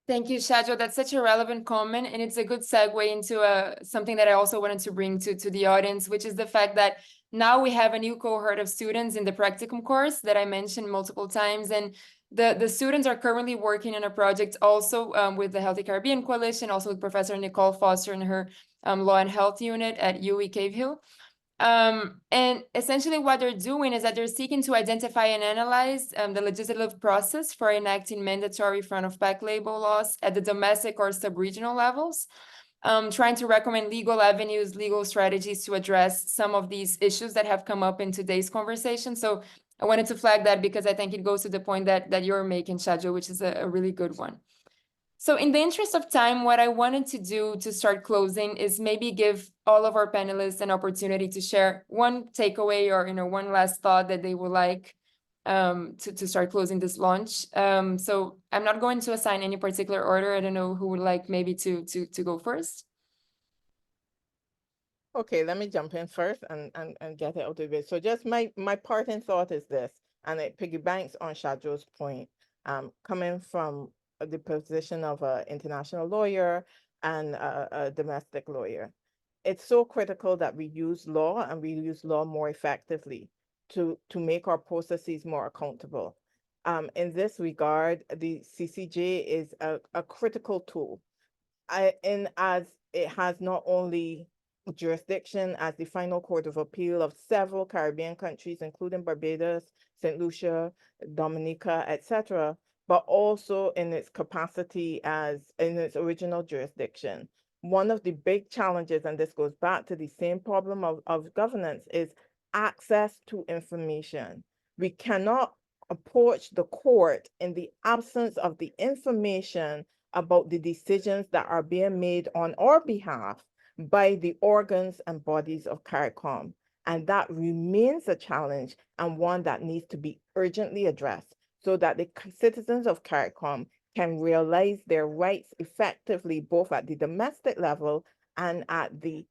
Thank you, Shajo. That's such a relevant comment, and it's a good segue into something that I also wanted to bring to the audience, which is the fact that now we have a new cohort of students in the practicum course that I mentioned multiple times, and The students are currently working on a project also with the Healthy Caribbean Coalition, also with Professor Nicole Foster and her Law and Health unit at UWI Cave Hill. And essentially what they're doing is that they're seeking to identify and analyze the legislative process for enacting mandatory front of pack label laws at the domestic or sub-regional levels, trying to recommend legal avenues, legal strategies to address some of these issues that have come up in today's conversation. So I wanted to flag that because I think it goes to the point that you're making, Shajo, which is a really good one. So in the interest of time, what I wanted to do to start closing is maybe give all of our panelists an opportunity to share one takeaway or, one last thought that they would like to start closing this launch. So I'm not going to assign any particular order. I don't know who would like maybe to go first. Okay, let me jump in first and get it out of the way. So just my parting thought is this, and it piggybacks on Shajo's point, coming from the position of an international lawyer and a domestic lawyer. It's so critical that we use law and we use law more effectively to make our processes more accountable. In this regard, the CCJ is a critical tool. As it has not only jurisdiction as the final court of appeal of several Caribbean countries, including Barbados, St. Lucia, Dominica, etc., but also in its capacity as in its original jurisdiction. One of the big challenges, and this goes back to the same problem of governance, is access to information. We cannot approach the court in the absence of the information about the decisions that are being made on our behalf by the organs and bodies of CARICOM. And that remains a challenge and one that needs to be urgently addressed so that the citizens of CARICOM can realize their rights effectively, both at the domestic level and at the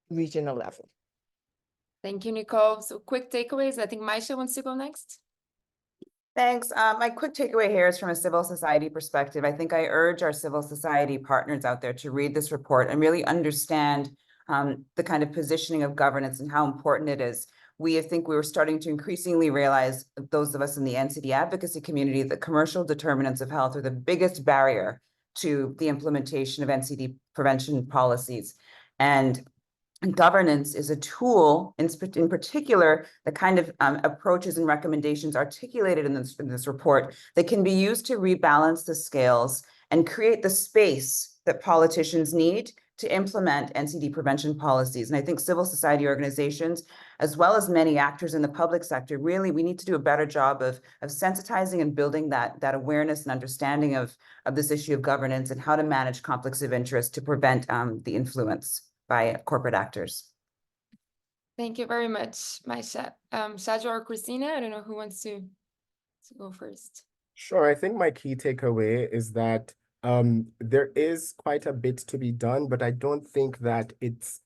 regional level. Thank you, Nicole. So quick takeaways. I think Maisha wants to go next. Thanks. My quick takeaway here is from a civil society perspective. I think I urge our civil society partners out there to read this report and really understand the kind of positioning of governance and how important it is. I think we were starting to increasingly realize, those of us in the NCD advocacy community, that commercial determinants of health are the biggest barrier to the implementation of NCD prevention policies. And governance is a tool, in particular, the kind of approaches and recommendations articulated in this report that can be used to rebalance the scales and create the space that politicians need to implement NCD prevention policies. And I think civil society organizations, as well as many actors in the public sector, really, we need to do a better job of sensitizing and building that awareness and understanding of this issue of governance and how to manage conflicts of interest to prevent the influence by corporate actors. Thank you very much, Maisha. Shajo or Christina, I don't know who wants to go first. Sure, I think my key takeaway is that there is quite a bit to be done, but I don't think that it's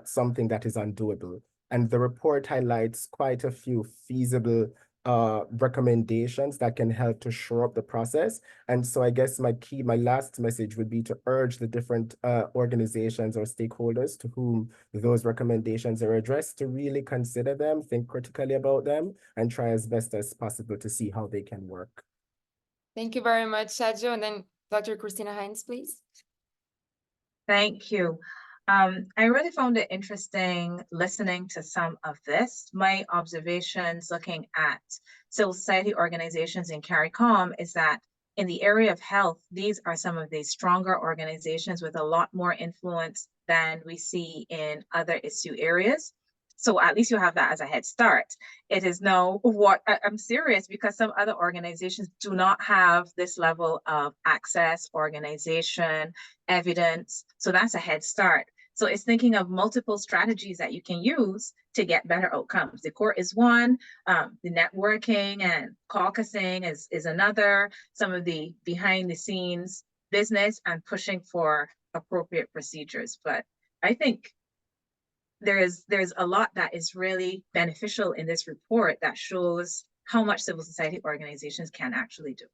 something that is undoable. And the report highlights quite a few feasible recommendations that can help to shore up the process. And so I guess my last message would be to urge the different organizations or stakeholders to whom those recommendations are addressed to really consider them, think critically about them, and try as best as possible to see how they can work. Thank you very much, Shajo. And then Dr. Christina Hines, please. Thank you. I really found it interesting listening to some of this. My observations looking at civil society organizations in CARICOM is that in the area of health, these are some of the stronger organizations with a lot more influence than we see in other issue areas. So at least you have that as a head start. It is now what I'm serious, because some other organizations do not have this level of access, organization, evidence. So that's a head start. So it's thinking of multiple strategies that you can use to get better outcomes. The court is one, the networking and caucusing is another, some of the behind the scenes business and pushing for appropriate procedures. But I think there's a lot that is really beneficial in this report that shows how much civil society organizations can actually do.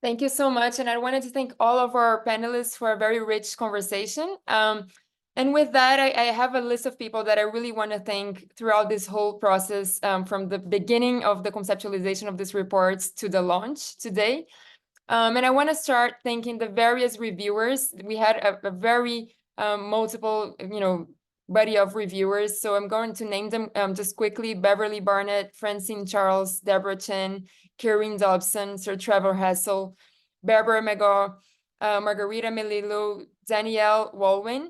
Thank you so much. And I wanted to thank all of our panelists for a very rich conversation. And with that, I have a list of people that I really want to thank throughout this whole process, from the beginning of the conceptualization of this report to the launch today. And I want to start thanking the various reviewers. We had a very multiple, body of reviewers. So I'm going to name them just quickly: Beverly Barnett, Francine Charles, Deborah Chen, Kieran Dobson, Sir Trevor Hessel, Barbara Magaw, Margarita Melillo, Danielle Walwyn.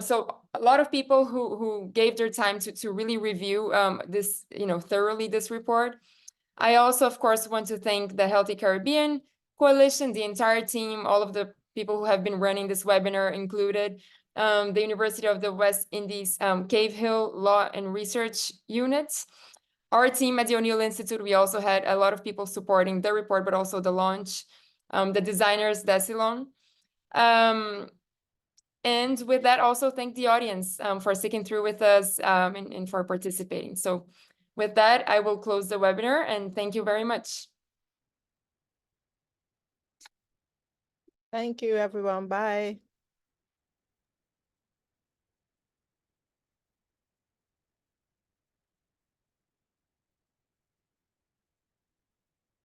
So a lot of people who gave their time to really review this, thoroughly, this report. I also, of course, want to thank the Healthy Caribbean Coalition, the entire team, all of the people who have been running this webinar included, the University of the West Indies Cave Hill Law and Research Units. Our team at the O'Neill Institute, we also had a lot of people supporting the report, but also the launch, the designers, Decilon. And with that, also thank the audience for sticking through with us and for participating. So with that, I will close the webinar, and thank you very much. Thank you, everyone. Bye.